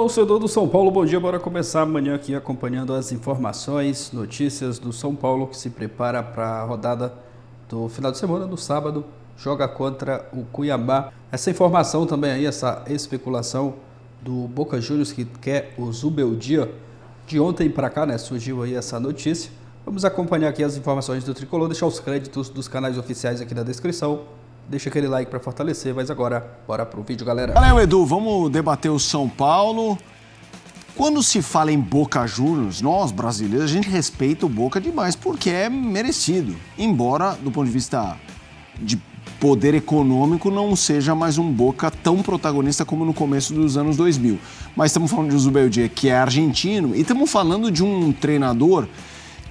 torcedor do São Paulo, bom dia. Bora começar amanhã aqui acompanhando as informações, notícias do São Paulo, que se prepara para a rodada do final de semana, no sábado, joga contra o Cuiabá. Essa informação também aí, essa especulação do Boca Juniors que quer o Zubeldia, de ontem para cá, né, surgiu aí essa notícia. Vamos acompanhar aqui as informações do Tricolor, deixar os créditos dos canais oficiais aqui na descrição. Deixa aquele like para fortalecer, mas agora, bora pro vídeo, galera. Valeu, Edu. Vamos debater o São Paulo. Quando se fala em Boca Juniors, nós, brasileiros, a gente respeita o Boca demais, porque é merecido. Embora, do ponto de vista de poder econômico, não seja mais um Boca tão protagonista como no começo dos anos 2000. Mas estamos falando de Zubeldia, que é argentino, e estamos falando de um treinador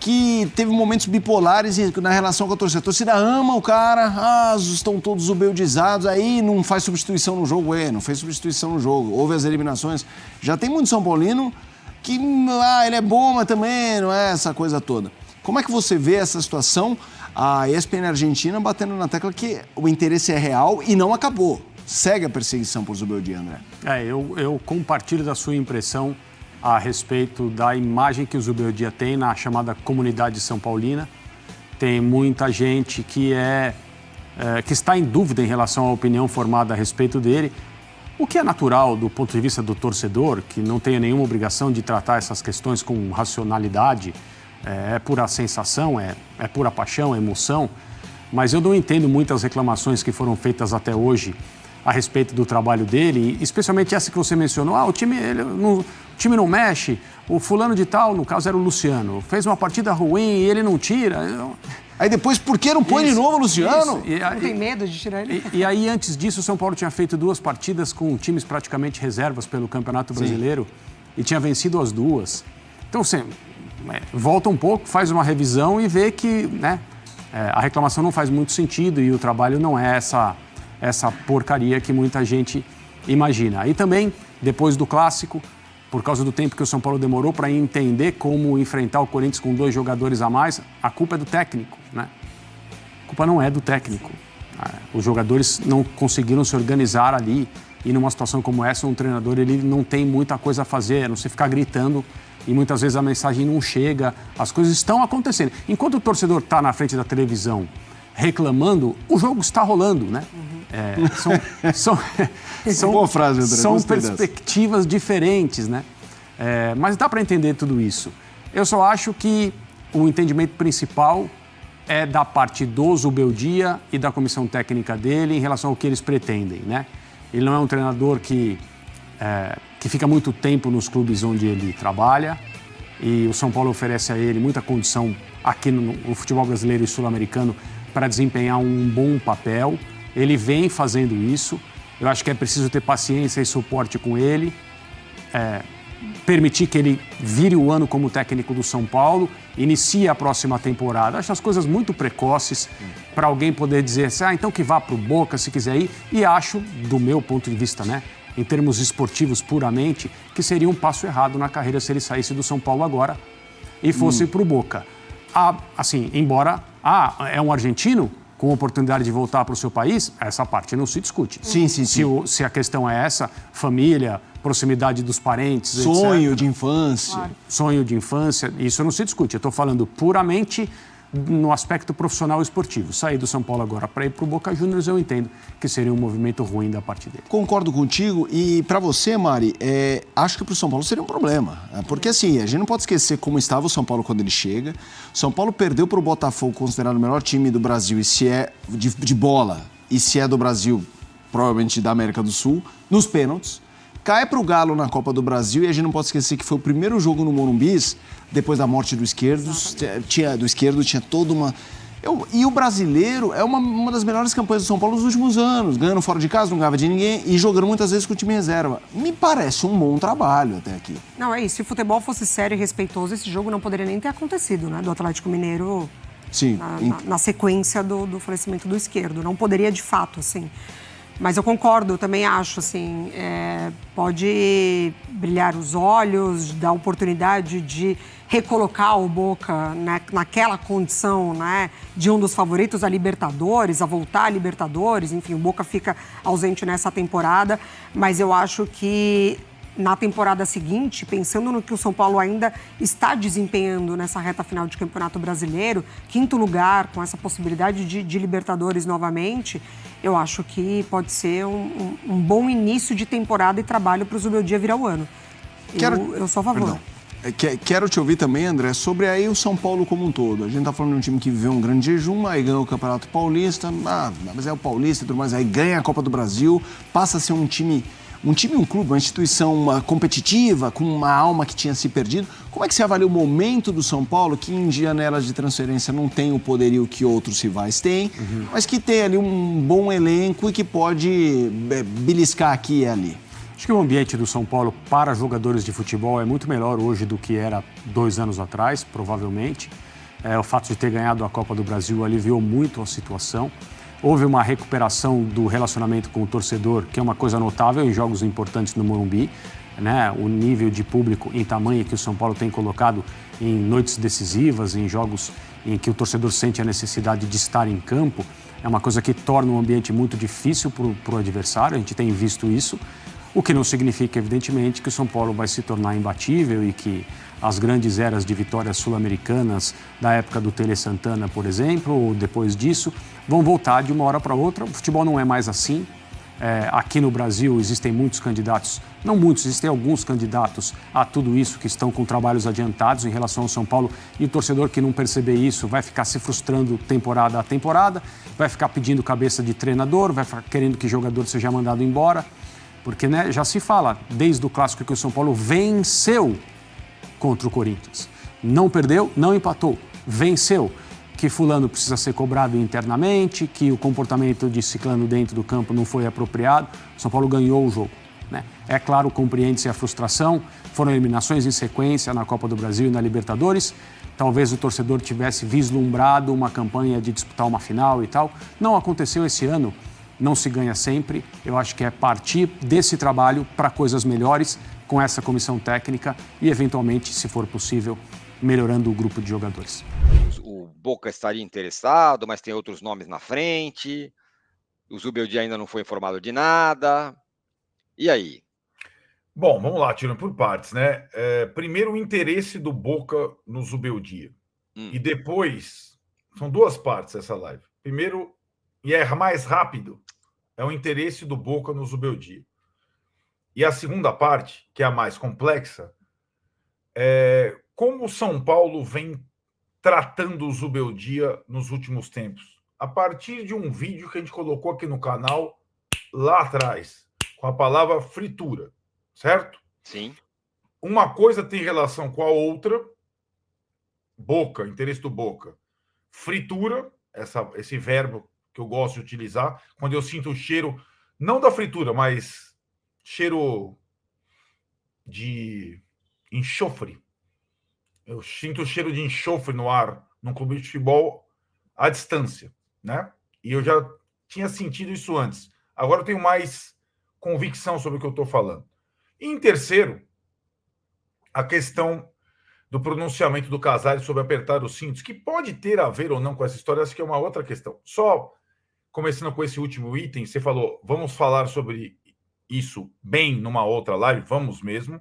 que teve momentos bipolares na relação com a torcida. A torcida ama o cara, estão todos zubeldizados, aí não faz substituição no jogo. Não fez substituição no jogo, houve as eliminações. Já tem muito São Paulino que, ele é bom, mas também não é essa coisa toda. Como é que você vê essa situação? A ESPN Argentina batendo na tecla que o interesse é real e não acabou. Segue a perseguição por Zubeldia, André. Eu compartilho da sua impressão a respeito da imagem que o Zubeldia tem na chamada comunidade São Paulina. Tem muita gente que está em dúvida em relação à opinião formada a respeito dele, o que é natural do ponto de vista do torcedor, que não tenha nenhuma obrigação de tratar essas questões com racionalidade, é pura sensação, é pura paixão, é emoção, mas eu não entendo muitas reclamações que foram feitas até hoje a respeito do trabalho dele, especialmente essa que você mencionou, o time não mexe, o fulano de tal, no caso era o Luciano, fez uma partida ruim e ele não tira. Aí depois, por que não põe de novo o Luciano? Não tem medo de tirar ele? E aí, antes disso, o São Paulo tinha feito 2 partidas com times praticamente reservas pelo Campeonato Brasileiro e tinha vencido as 2. Então, assim, volta um pouco, faz uma revisão e vê que a reclamação não faz muito sentido e o trabalho não é essa porcaria que muita gente imagina. Aí também, depois do Clássico, por causa do tempo que o São Paulo demorou para entender como enfrentar o Corinthians com 2 jogadores a mais, a culpa é do técnico, né? A culpa não é do técnico. Os jogadores não conseguiram se organizar ali e numa situação como essa, um treinador ele não tem muita coisa a fazer, a não ser ficar gritando e muitas vezes a mensagem não chega, as coisas estão acontecendo. Enquanto o torcedor está na frente da televisão reclamando, o jogo está rolando, né? Boa frase, André. São perspectivas diferentes, né? Mas dá para entender tudo isso. Eu só acho que o entendimento principal é da parte do Zubeldia e da comissão técnica dele em relação ao que eles pretendem, né? Ele não é um treinador que fica muito tempo nos clubes onde ele trabalha e o São Paulo oferece a ele muita condição aqui no futebol brasileiro e sul-americano para desempenhar um bom papel. Ele vem fazendo isso. Eu acho que é preciso ter paciência e suporte com ele, permitir que ele vire o ano como técnico do São Paulo, inicie a próxima temporada. Acho as coisas muito precoces para alguém poder dizer assim, então que vá para o Boca se quiser ir. E acho, do meu ponto de vista, em termos esportivos puramente, que seria um passo errado na carreira se ele saísse do São Paulo agora e fosse para o Boca. Assim, embora é um argentino com oportunidade de voltar para o seu país, essa parte não se discute. Sim. Se a questão é essa, família, proximidade dos parentes, sonho etc. de infância. Claro. Sonho de infância, isso não se discute. Eu estou falando puramente no aspecto profissional e esportivo. Sair do São Paulo agora para ir para o Boca Juniors, eu entendo que seria um movimento ruim da parte dele. Concordo contigo. E para você, Mari, acho que para o São Paulo seria um problema. Porque assim, a gente não pode esquecer como estava o São Paulo quando ele chega. O São Paulo perdeu para o Botafogo, considerado o melhor time do Brasil, e se é de bola, e se é do Brasil, provavelmente da América do Sul, nos pênaltis. Cai para o Galo na Copa do Brasil e a gente não pode esquecer que foi o primeiro jogo no Morumbi, depois da morte do Esquerdo. Tinha toda uma... E o brasileiro é uma das melhores campanhas do São Paulo nos últimos anos. Ganhando fora de casa, não ganhava de ninguém e jogando muitas vezes com o time reserva. Me parece um bom trabalho até aqui. Não, é isso. Se o futebol fosse sério e respeitoso, esse jogo não poderia nem ter acontecido, né? Do Atlético Mineiro na sequência do falecimento do Esquerdo. Não poderia de fato, assim... Mas eu concordo, eu também acho, assim, pode brilhar os olhos, dar oportunidade de recolocar o Boca naquela condição, né, de um dos favoritos a Libertadores, a voltar a Libertadores. Enfim, o Boca fica ausente nessa temporada, mas eu acho que na temporada seguinte, pensando no que o São Paulo ainda está desempenhando nessa reta final de Campeonato Brasileiro, 5º lugar, com essa possibilidade de Libertadores novamente, eu acho que pode ser um bom início de temporada e trabalho para o Zubeldia virar o ano. Eu sou a favor. Quero te ouvir também, André, sobre aí o São Paulo como um todo. A gente tá falando de um time que viveu um grande jejum, aí ganhou o Campeonato Paulista, mas é o Paulista e tudo mais, aí ganha a Copa do Brasil, passa a ser um time e um clube, uma instituição competitiva, com uma alma que tinha se perdido. Como é que você avalia o momento do São Paulo, que em janelas de transferência não tem o poderio que outros rivais têm, mas que tem ali um bom elenco e que pode beliscar aqui e ali? Acho que o ambiente do São Paulo para jogadores de futebol é muito melhor hoje do que era 2 anos atrás, provavelmente. O fato de ter ganhado a Copa do Brasil aliviou muito a situação. Houve uma recuperação do relacionamento com o torcedor, que é uma coisa notável em jogos importantes no Morumbi, né? O nível de público em tamanho que o São Paulo tem colocado em noites decisivas, em jogos em que o torcedor sente a necessidade de estar em campo, é uma coisa que torna o ambiente muito difícil para o adversário, a gente tem visto isso. O que não significa, evidentemente, que o São Paulo vai se tornar imbatível e que as grandes eras de vitórias sul-americanas da época do Tele Santana, por exemplo, ou depois disso, vão voltar de uma hora para outra. O futebol não é mais assim. Aqui no Brasil existem muitos candidatos, não muitos, existem alguns candidatos a tudo isso que estão com trabalhos adiantados em relação ao São Paulo, e o torcedor que não perceber isso vai ficar se frustrando temporada a temporada, vai ficar pedindo cabeça de treinador, vai ficar querendo que jogador seja mandado embora. Porque, né, já se fala, desde o clássico, que o São Paulo venceu contra o Corinthians. Não perdeu, não empatou, venceu. Que fulano precisa ser cobrado internamente, que o comportamento de ciclano dentro do campo não foi apropriado. O São Paulo ganhou o jogo, né? É claro, compreende-se a frustração. Foram eliminações em sequência na Copa do Brasil e na Libertadores. Talvez o torcedor tivesse vislumbrado uma campanha de disputar uma final e tal. Não aconteceu esse ano. Não se ganha sempre. Eu acho que é partir desse trabalho para coisas melhores com essa comissão técnica e, eventualmente, se for possível, melhorando o grupo de jogadores. O Boca estaria interessado, mas tem outros nomes na frente. O Zubeldia ainda não foi informado de nada. E aí? Bom, vamos lá, tirando por partes, né? Primeiro, o interesse do Boca no Zubeldia. E depois, são 2 partes essa live. Primeiro, e é mais rápido, é o interesse do Boca no Zubeldia. E a segunda parte, que é a mais complexa, é como o São Paulo vem tratando o Zubeldia nos últimos tempos. A partir de um vídeo que a gente colocou aqui no canal, lá atrás, com a palavra fritura, certo? Sim. Uma coisa tem relação com a outra. Boca, interesse do Boca. Fritura, esse verbo que eu gosto de utilizar, quando eu sinto o cheiro, não da fritura, mas cheiro de enxofre. Eu sinto o cheiro de enxofre no ar, num clube de futebol à distância, né? E eu já tinha sentido isso antes. Agora eu tenho mais convicção sobre o que eu estou falando. E em terceiro, a questão do pronunciamento do Casares sobre apertar os cintos, que pode ter a ver ou não com essa história, acho que é uma outra questão. Só começando com esse último item, você falou, vamos falar sobre isso bem numa outra live, vamos mesmo.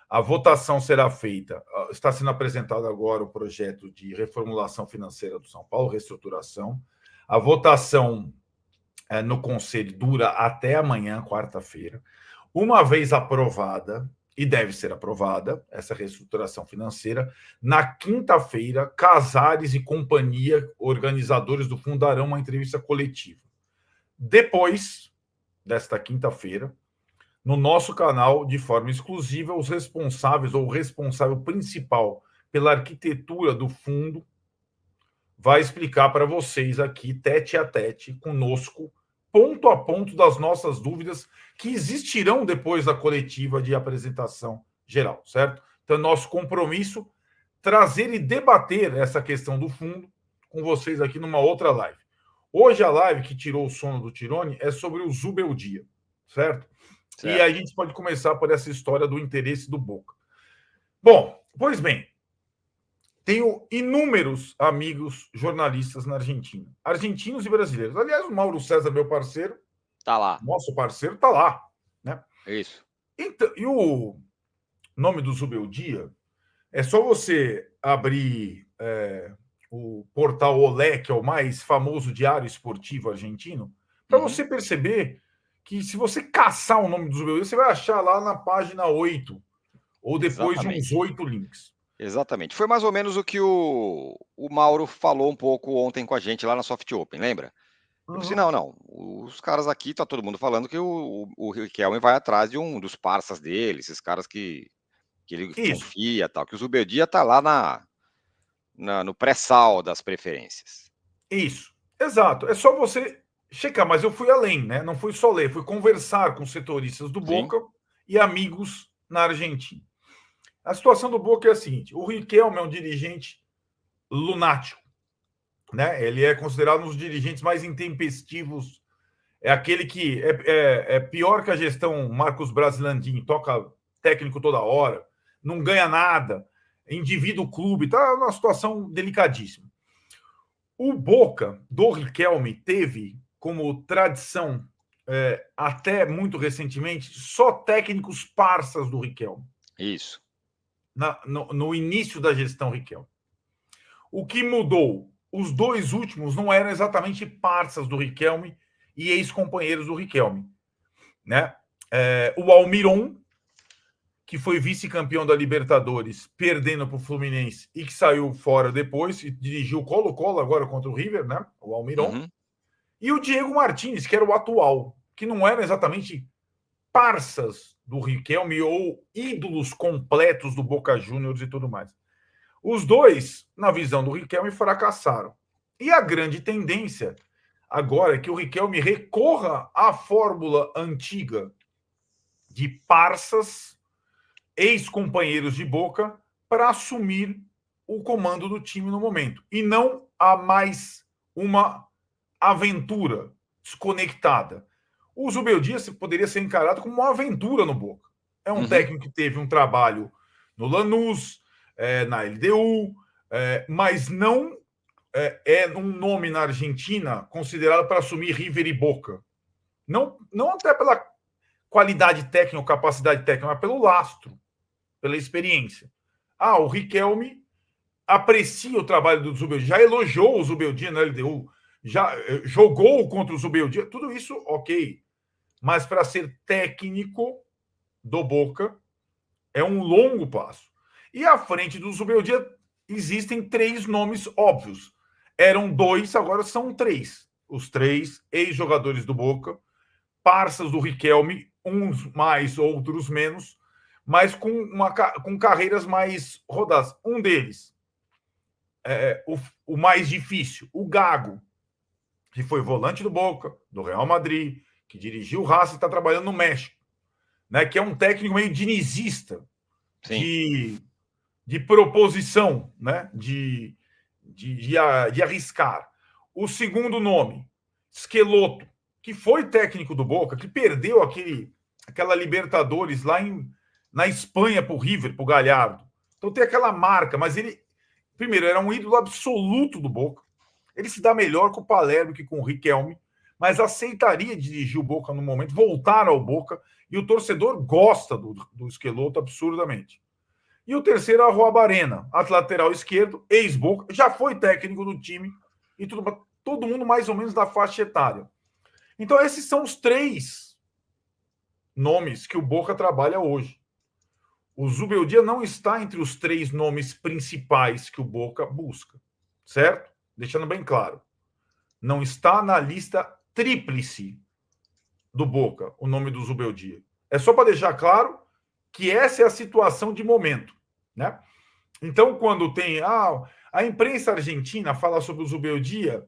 A votação será feita, está sendo apresentado agora o projeto de reformulação financeira do São Paulo, reestruturação. A votação no Conselho dura até amanhã, quarta-feira. Uma vez aprovada, e deve ser aprovada, essa reestruturação financeira, na quinta-feira, Casares e companhia, organizadores do fundo, darão uma entrevista coletiva. Depois desta quinta-feira, no nosso canal, de forma exclusiva, os responsáveis, ou o responsável principal pela arquitetura do fundo, vai explicar para vocês aqui, tete a tete, conosco, ponto a ponto das nossas dúvidas que existirão depois da coletiva de apresentação geral, certo? Então, nosso compromisso, trazer e debater essa questão do fundo com vocês aqui numa outra live. Hoje a live que tirou o sono do Tirone é sobre o Zubeldia, certo? E a gente pode começar por essa história do interesse do Boca. Bom, pois bem, tenho inúmeros amigos jornalistas na Argentina, argentinos e brasileiros. Aliás, o Mauro César, meu parceiro, tá lá. Nosso parceiro, tá lá, né? Isso. Então, e o nome do Zubeldia é só você abrir o portal Olé, que é o mais famoso diário esportivo argentino, para você perceber que se você caçar o nome do Zubeldia, você vai achar lá na página 8, ou depois de uns 8 links. Exatamente. Foi mais ou menos o que o Mauro falou um pouco ontem com a gente lá na Soft Open, lembra? Eu disse, não, os caras aqui, tá todo mundo falando que o Riquelme vai atrás de um dos parças dele, esses caras que ele confia, tal, que o Zubeldia tá lá no pré-sal das preferências. Isso, exato. É só você checar, mas eu fui além, né? Não fui só ler, fui conversar com setoristas do Boca e amigos na Argentina. A situação do Boca é a seguinte: o Riquelme é um dirigente lunático, né? Ele é considerado um dos dirigentes mais intempestivos. É aquele que é pior que a gestão Marcos Braz Landim, toca técnico toda hora, não ganha nada, endivida o clube, tá numa situação delicadíssima. O Boca do Riquelme teve como tradição, até muito recentemente, só técnicos parças do Riquelme. Isso. No início da gestão Riquelme. O que mudou? Os dois últimos não eram exatamente parças do Riquelme e ex-companheiros do Riquelme. Né? O Almiron, que foi vice-campeão da Libertadores, perdendo para o Fluminense e que saiu fora depois, e dirigiu o Colo-Colo agora contra o River, né? O Almiron. E o Diego Martínez, que era o atual, que não eram exatamente parças do Riquelme ou ídolos completos do Boca Juniors e tudo mais. Os dois, na visão do Riquelme, fracassaram. E a grande tendência agora é que o Riquelme recorra à fórmula antiga de parças, ex-companheiros de Boca, para assumir o comando do time no momento. E não a mais uma aventura desconectada. O Zubeldia poderia ser encarado como uma aventura no Boca. É um técnico que teve um trabalho no Lanús, na LDU, mas não é um nome na Argentina considerado para assumir River e Boca. Não até pela qualidade técnica ou capacidade técnica, mas pelo lastro, pela experiência. O Riquelme aprecia o trabalho do Zubeldia, já elogiou o Zubeldia na LDU, já jogou contra o Zubeldia, tudo isso ok. Mas para ser técnico do Boca é um longo passo. E à frente do Zubeldia existem 3 nomes óbvios. Eram 2, agora são 3. Os 3 ex-jogadores do Boca, parças do Riquelme, uns mais, outros menos, mas com carreiras mais rodadas. Um deles, o mais difícil, o Gago, que foi volante do Boca, do Real Madrid, que dirigiu o Racing e está trabalhando no México, né, que é um técnico meio dinizista, de proposição, né, de arriscar. O segundo nome, Schelotto, que foi técnico do Boca, que perdeu aquela Libertadores lá na Espanha para o River, para o Galhardo. Então tem aquela marca, mas ele, primeiro, era um ídolo absoluto do Boca. Ele se dá melhor com o Palermo que com o Riquelme, mas aceitaria dirigir o Boca no momento, voltar ao Boca, e o torcedor gosta do Schelotto absurdamente. E o terceiro é o Arruabarrena, lateral esquerdo, ex-Boca, já foi técnico do time, e todo mundo mais ou menos da faixa etária. Então esses são os 3 nomes que o Boca trabalha hoje. O Zubeldia não está entre os 3 nomes principais que o Boca busca, certo? Deixando bem claro. Não está na lista tríplice do Boca, o nome do Zubeldia. É só para deixar claro que essa é a situação de momento, né? Então, quando tem... a imprensa argentina fala sobre o Zubeldia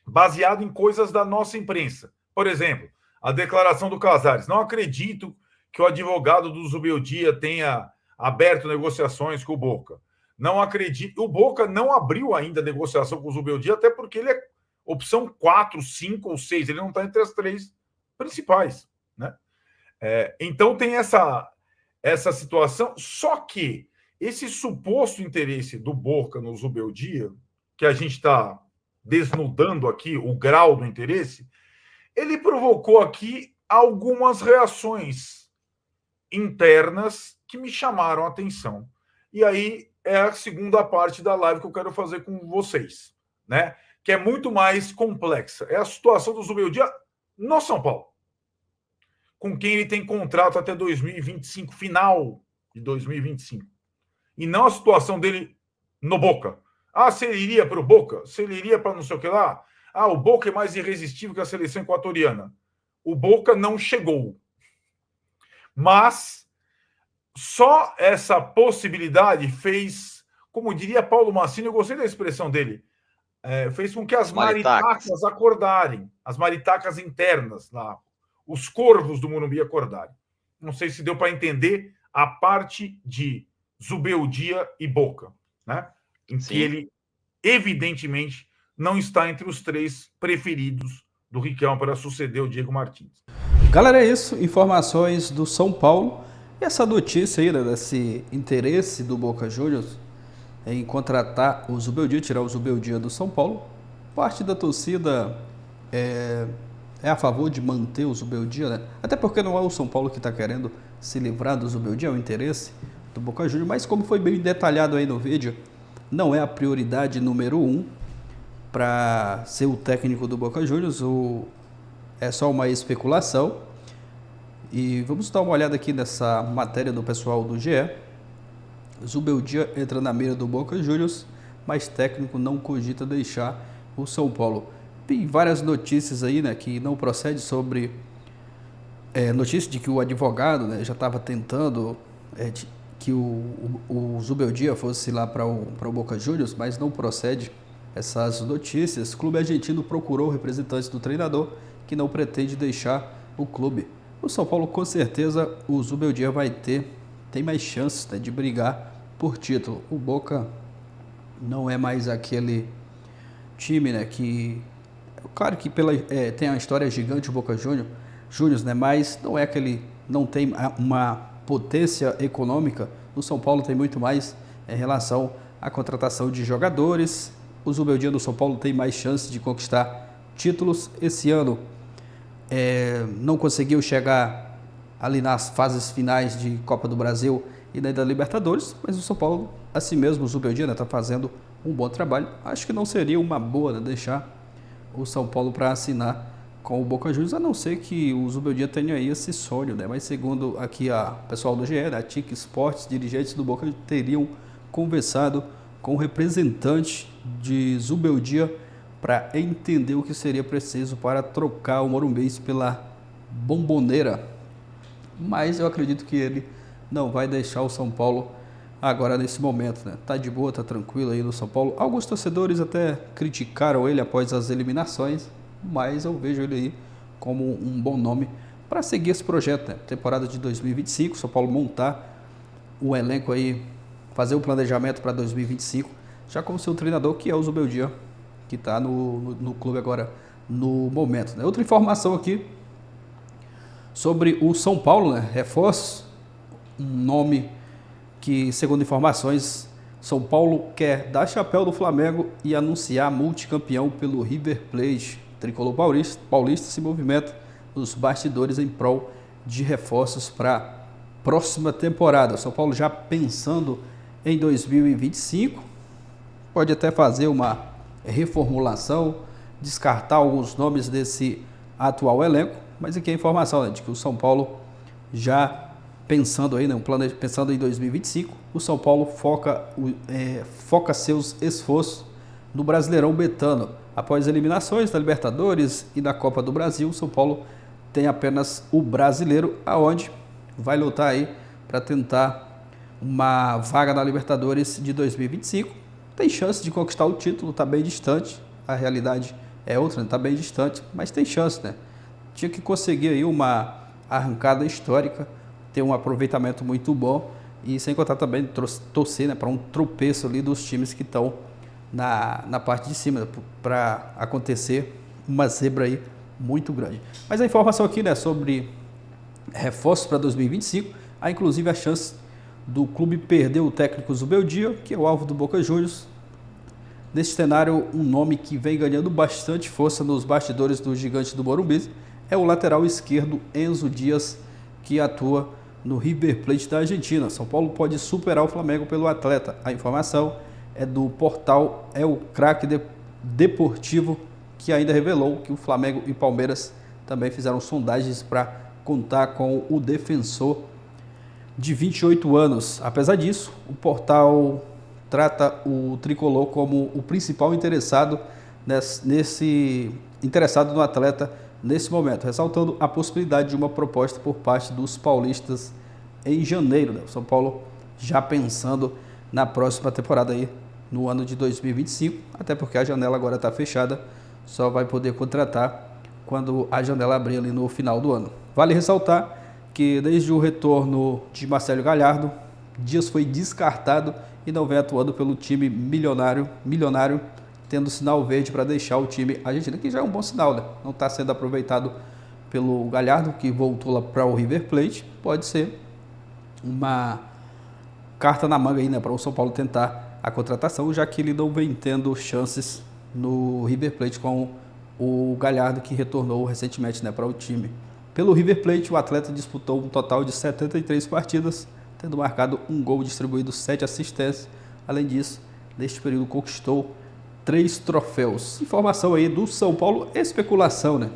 baseado em coisas da nossa imprensa. Por exemplo, a declaração do Casares. Não acredito que o advogado do Zubeldia tenha aberto negociações com o Boca. Não acredito. O Boca não abriu ainda negociação com o Zubeldia, até porque ele é opção 4, 5 ou 6. Ele não está entre as 3 principais, né? Então tem essa situação. Só que esse suposto interesse do Boca no Zubeldia, que a gente está desnudando aqui o grau do interesse, ele provocou aqui algumas reações internas que me chamaram a atenção. E aí é a segunda parte da live que eu quero fazer com vocês, né? Que é muito mais complexa. É a situação do Zubeldia no São Paulo, com quem ele tem contrato até 2025, final de 2025. E não a situação dele no Boca. Ah, se ele iria para o Boca? Se ele iria para não sei o que lá? Ah, o Boca é mais irresistível que a seleção equatoriana. O Boca não chegou. Mas só essa possibilidade fez, como diria Paulo Massini, eu gostei da expressão dele, fez com que as maritacas acordarem, as maritacas internas lá, os corvos do Morumbi acordarem. Não sei se deu para entender a parte de Zubeldia e Boca, né? Em que ele, evidentemente, não está entre os 3 preferidos do Riquelme para suceder o Diego Martins. Galera, é isso. Informações do São Paulo. E essa notícia aí, né, desse interesse do Boca Juniors em contratar o Zubeldia, tirar o Zubeldia do São Paulo. Parte da torcida é a favor de manter o Zubeldia, né? Até porque não é o São Paulo que está querendo se livrar do Zubeldia, é o interesse do Boca Juniors. Mas como foi bem detalhado aí no vídeo, não é a prioridade número 1 para ser o técnico do Boca Juniors. É só uma especulação. E vamos dar uma olhada aqui nessa matéria do pessoal do GE. Zubeldia entra na mira do Boca Juniors, mas técnico não cogita deixar o São Paulo. Tem várias notícias aí, né, que não procede sobre... notícia de que o advogado, né, já estava tentando que o Zubeldia fosse lá para o Boca Juniors, mas não procede essas notícias. O clube argentino procurou representantes do treinador que não pretende deixar o clube. O São Paulo, com certeza, o Zubeldia tem mais chances, né, de brigar por título. O Boca não é mais aquele time, né, que... Claro que tem uma história gigante o Boca Juniors, né, mas não é aquele... Não tem uma potência econômica. O São Paulo tem muito mais em relação à contratação de jogadores. O Zubeldia do São Paulo tem mais chances de conquistar títulos. Esse ano não conseguiu chegar ali nas fases finais de Copa do Brasil e da Libertadores, mas o São Paulo, assim mesmo, o Zubeldia está fazendo um bom trabalho. Acho que não seria uma boa, né, deixar o São Paulo para assinar com o Boca Juniors, a não ser que o Zubeldia tenha aí esse sonho, né? Mas segundo aqui o pessoal do GE, a TIC Sports, dirigentes do Boca teriam conversado com o representante de Zubeldia para entender o que seria preciso para trocar o Morumbis pela Bomboneira. Mas eu acredito que ele não vai deixar o São Paulo agora nesse momento, né? Tá de boa, tá tranquilo aí no São Paulo. Alguns torcedores até criticaram ele após as eliminações, mas eu vejo ele aí como um bom nome para seguir esse projeto, né? Temporada de 2025, São Paulo montar o elenco aí, fazer o planejamento para 2025, já com o seu treinador, que é o Zubeldia, que está no clube agora no momento, né? Outra informação aqui sobre o São Paulo, né? Reforço, um nome que, segundo informações, São Paulo quer dar chapéu do Flamengo e anunciar multicampeão pelo River Plate. Tricolor paulista se movimenta nos bastidores em prol de reforços para a próxima temporada. São Paulo já pensando em 2025, pode até fazer uma reformulação, descartar alguns nomes desse atual elenco, mas aqui a informação, né, de que o São Paulo já pensando aí, né, pensando em 2025, o São Paulo foca seus esforços no Brasileirão Betano. Após eliminações da Libertadores e da Copa do Brasil, o São Paulo tem apenas o Brasileiro, aonde vai lutar aí para tentar uma vaga na Libertadores de 2025. Tem chance de conquistar o título, está bem distante, a realidade é outra, está bem distante, mas tem chance, né? Tinha que conseguir aí uma arrancada histórica, ter um aproveitamento muito bom e sem contar também torcer, né, para um tropeço ali dos times que estão na parte de cima, para acontecer uma zebra aí muito grande. Mas a informação aqui, né, sobre reforços para 2025, há inclusive a chance do clube perder o técnico Zubeldia, que é o alvo do Boca Juniors. Nesse cenário, um nome que vem ganhando bastante força nos bastidores do gigante do Morumbi é o lateral esquerdo Enzo Dias, que atua no River Plate da Argentina. São Paulo pode superar o Flamengo pelo atleta. A informação é do portal El Craque Deportivo, que ainda revelou que o Flamengo e Palmeiras também fizeram sondagens para contar com o defensor de 28 anos. Apesar disso, o portal trata o tricolor como o principal interessado interessado no atleta nesse momento, ressaltando a possibilidade de uma proposta por parte dos paulistas em janeiro, né? O São Paulo já pensando na próxima temporada aí, no ano de 2025, até porque a janela agora está fechada, só vai poder contratar quando a janela abrir ali no final do ano. Vale ressaltar que desde o retorno de Marcelo Galhardo, Dias foi descartado e não vem atuando pelo time milionário, tendo sinal verde para deixar o time argentino, que já é um bom sinal, né? Não está sendo aproveitado pelo Galhardo, que voltou lá para o River Plate. Pode ser uma carta na manga aí, né, para o São Paulo tentar a contratação, já que ele não vem tendo chances no River Plate com o Galhardo, que retornou recentemente, né, para o time. Pelo River Plate, o atleta disputou um total de 73 partidas, tendo marcado um gol, distribuído 7 assistências. Além disso, neste período conquistou 3 troféus. Informação aí do São Paulo, especulação, né?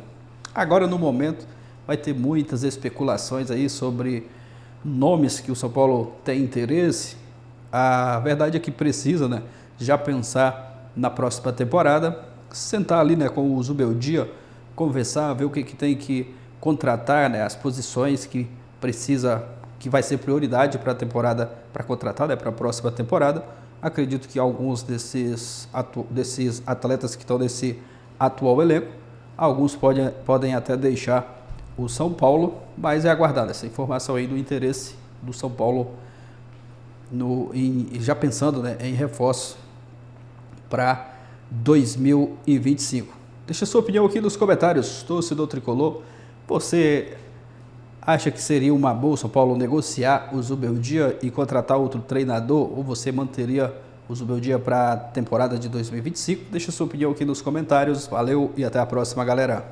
Agora, no momento, vai ter muitas especulações aí sobre nomes que o São Paulo tem interesse. A verdade é que precisa, né, já pensar na próxima temporada, sentar ali, né, com o Zubeldia, conversar, ver o que tem que contratar, né, as posições que precisa, que vai ser prioridade para a temporada, para contratar, né, para a próxima temporada. Acredito que alguns desses atletas que estão nesse atual elenco, alguns podem até deixar o São Paulo, mas é aguardar essa informação aí do interesse do São Paulo, já pensando, né, em reforço para 2025. Deixa sua opinião aqui nos comentários, torcedor tricolor. Você acha que seria uma boa São Paulo negociar o Zubeldia e contratar outro treinador, ou você manteria o Zubeldia para a temporada de 2025? Deixa sua opinião aqui nos comentários. Valeu e até a próxima, galera.